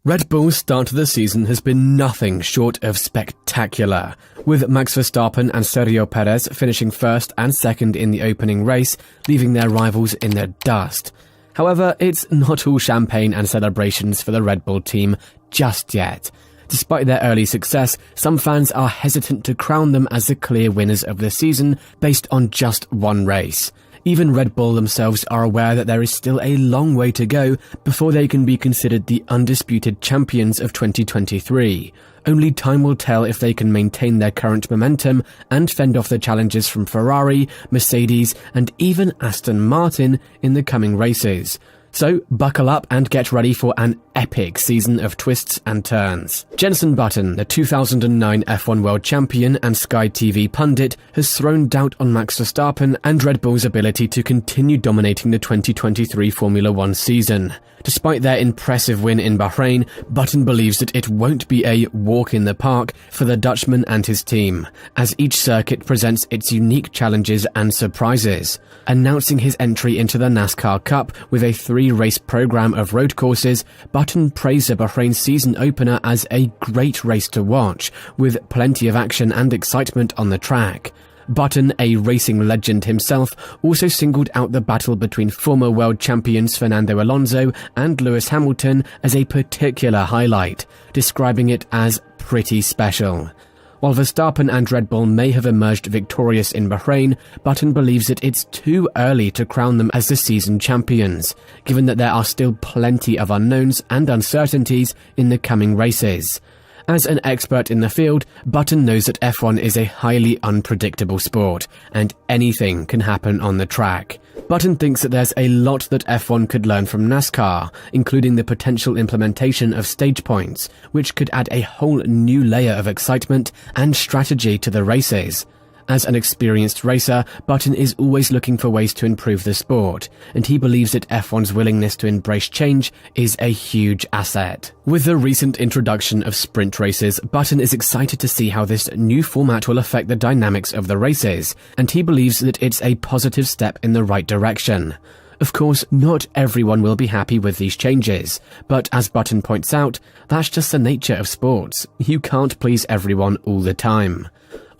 Red Bull's start to the season has been nothing short of spectacular, with Max Verstappen and Sergio Perez finishing first and second in the opening race, leaving their rivals in the dust. However, it's not all champagne and celebrations for the Red Bull team just yet. Despite their early success, some fans are hesitant to crown them as the clear winners of the season based on just one race. Even Red Bull themselves are aware that there is still a long way to go before they can be considered the undisputed champions of 2023. Only time will tell if they can maintain their current momentum and fend off the challenges from Ferrari, Mercedes, and even Aston Martin in the coming races. So buckle up and get ready for an epic season of twists and turns. Jenson Button, the 2009 F1 World Champion and Sky TV pundit, has thrown doubt on Max Verstappen and Red Bull's ability to continue dominating the 2023 Formula One season. Despite their impressive win in Bahrain, Button believes that it won't be a walk in the park for the Dutchman and his team, as each circuit presents its unique challenges and surprises. Announcing his entry into the NASCAR Cup with a 3-race program of road courses, Button praised the Bahrain season opener as a great race to watch, with plenty of action and excitement on the track. Button, a racing legend himself, also singled out the battle between former world champions Fernando Alonso and Lewis Hamilton as a particular highlight, describing it as pretty special. While Verstappen and Red Bull may have emerged victorious in Bahrain, Button believes that it's too early to crown them as the season champions, given that there are still plenty of unknowns and uncertainties in the coming races. As an expert in the field, Button knows that F1 is a highly unpredictable sport, and anything can happen on the track. Button thinks that there's a lot that F1 could learn from NASCAR, including the potential implementation of stage points, which could add a whole new layer of excitement and strategy to the races. As an experienced racer, Button is always looking for ways to improve the sport, and he believes that F1's willingness to embrace change is a huge asset. With the recent introduction of sprint races, Button is excited to see how this new format will affect the dynamics of the races, and he believes that it's a positive step in the right direction. Of course, not everyone will be happy with these changes, but as Button points out, that's just the nature of sports. You can't please everyone all the time.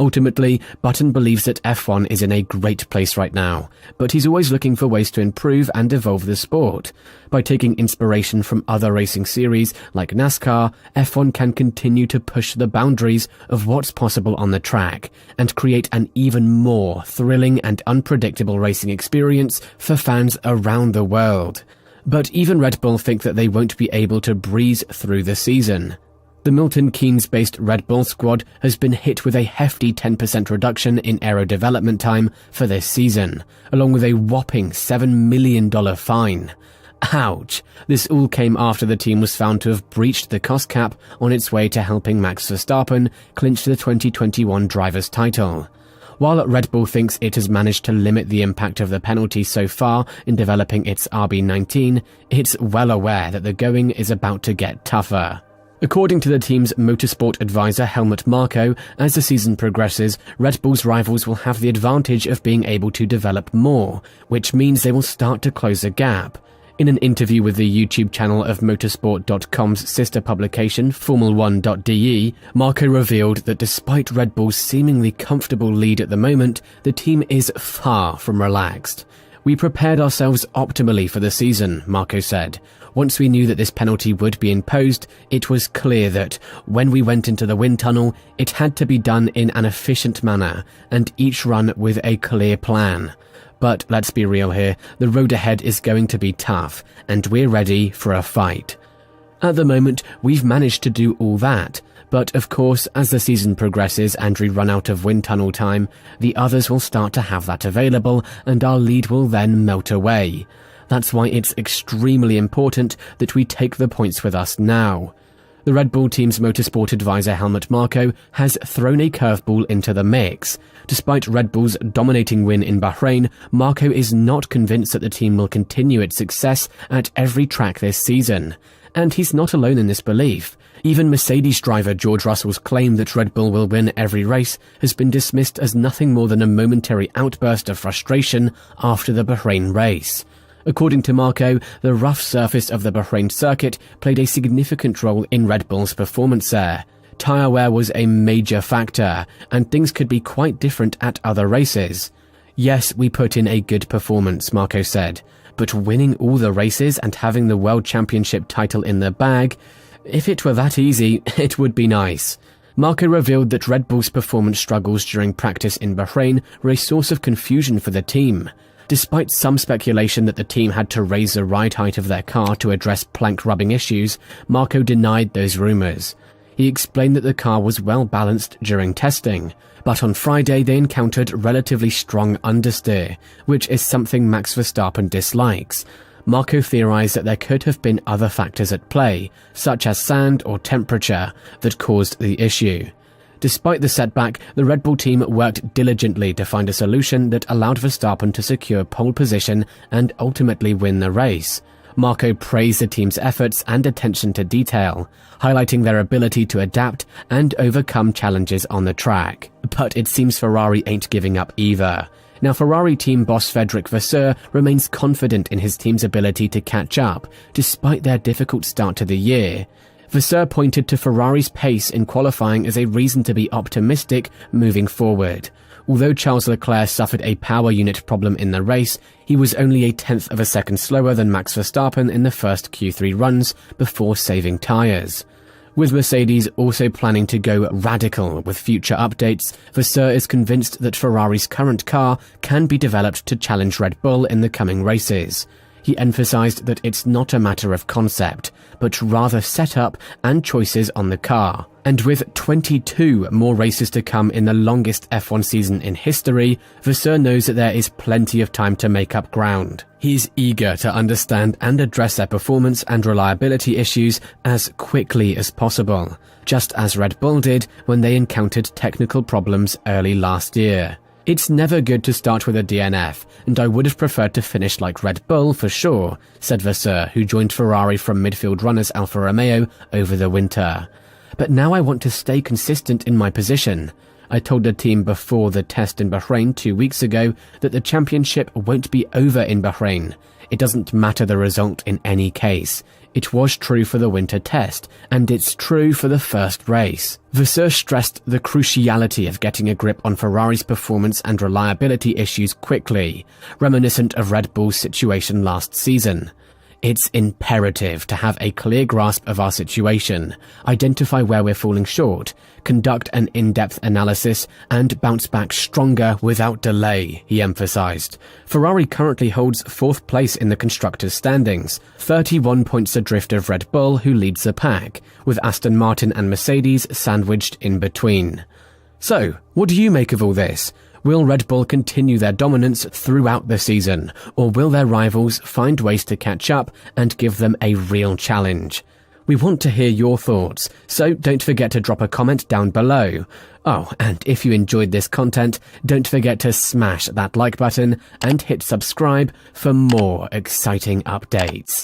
Ultimately, Button believes that F1 is in a great place right now, but he's always looking for ways to improve and evolve the sport. By taking inspiration from other racing series like NASCAR, F1 can continue to push the boundaries of what's possible on the track and create an even more thrilling and unpredictable racing experience for fans around the world. But even Red Bull think that they won't be able to breeze through the season. The Milton Keynes-based Red Bull squad has been hit with a hefty 10% reduction in aero development time for this season, along with a whopping $7 million fine. Ouch! This all came after the team was found to have breached the cost cap on its way to helping Max Verstappen clinch the 2021 driver's title. While Red Bull thinks it has managed to limit the impact of the penalty so far in developing its RB19, it's well aware that the going is about to get tougher. According to the team's motorsport advisor Helmut Marko, as the season progresses, Red Bull's rivals will have the advantage of being able to develop more, which means they will start to close the gap. In an interview with the YouTube channel of motorsport.com's sister publication Formel1.de, Marko revealed that despite Red Bull's seemingly comfortable lead at the moment, the team is far from relaxed. "We prepared ourselves optimally for the season," Marko said. "Once we knew that this penalty would be imposed, it was clear that, when we went into the wind tunnel, it had to be done in an efficient manner, and each run with a clear plan. But let's be real here, the road ahead is going to be tough, and we're ready for a fight." At the moment, we've managed to do all that, but of course, as the season progresses and we run out of wind tunnel time, the others will start to have that available, and our lead will then melt away. That's why it's extremely important that we take the points with us now. The Red Bull team's motorsport advisor Helmut Marko has thrown a curveball into the mix. Despite Red Bull's dominating win in Bahrain, Marko is not convinced that the team will continue its success at every track this season. And he's not alone in this belief. Even Mercedes driver George Russell's claim that Red Bull will win every race has been dismissed as nothing more than a momentary outburst of frustration after the Bahrain race. According to Marco, the rough surface of the Bahrain circuit played a significant role in Red Bull's performance there. Tyre wear was a major factor, and things could be quite different at other races. Yes, we put in a good performance, Marco said, but winning all the races and having the World Championship title in the bag, if it were that easy, it would be nice. Marco revealed that Red Bull's performance struggles during practice in Bahrain were a source of confusion for the team. Despite some speculation that the team had to raise the ride height of their car to address plank rubbing issues, Marco denied those rumours. He explained that the car was well balanced during testing, but on Friday they encountered relatively strong understeer, which is something Max Verstappen dislikes. Marco theorized that there could have been other factors at play, such as sand or temperature, that caused the issue. Despite the setback, the Red Bull team worked diligently to find a solution that allowed Verstappen to secure pole position and ultimately win the race. Marco praised the team's efforts and attention to detail, highlighting their ability to adapt and overcome challenges on the track. But it seems Ferrari ain't giving up either. Now, Ferrari team boss Frederic Vasseur remains confident in his team's ability to catch up, despite their difficult start to the year. Vasseur pointed to Ferrari's pace in qualifying as a reason to be optimistic moving forward. Although Charles Leclerc suffered a power unit problem in the race, he was only a tenth of a second slower than Max Verstappen in the first Q3 runs before saving tyres. With Mercedes also planning to go radical with future updates, Vasseur is convinced that Ferrari's current car can be developed to challenge Red Bull in the coming races. He emphasized that it's not a matter of concept, but rather setup and choices on the car. And with 22 more races to come in the longest F1 season in history, Vasseur knows that there is plenty of time to make up ground. He's eager to understand and address their performance and reliability issues as quickly as possible, just as Red Bull did when they encountered technical problems early last year. It's never good to start with a DNF, and I would have preferred to finish like Red Bull for sure, said Vasseur, who joined Ferrari from midfield runners Alfa Romeo over the winter. But now I want to stay consistent in my position. I told the team before the test in Bahrain 2 weeks ago that the championship won't be over in Bahrain. It doesn't matter the result in any case. It was true for the winter test, and it's true for the first race. Vasseur stressed the cruciality of getting a grip on Ferrari's performance and reliability issues quickly, reminiscent of Red Bull's situation last season. It's imperative to have a clear grasp of our situation, identify where we're falling short, conduct an in-depth analysis, and bounce back stronger without delay, he emphasized. Ferrari currently holds 4th place in the constructors' standings, 31 points adrift of Red Bull, who leads the pack, with Aston Martin and Mercedes sandwiched in between. So, what do you make of all this? Will Red Bull continue their dominance throughout the season, or will their rivals find ways to catch up and give them a real challenge? We want to hear your thoughts, so don't forget to drop a comment down below. Oh, and if you enjoyed this content, don't forget to smash that like button and hit subscribe for more exciting updates.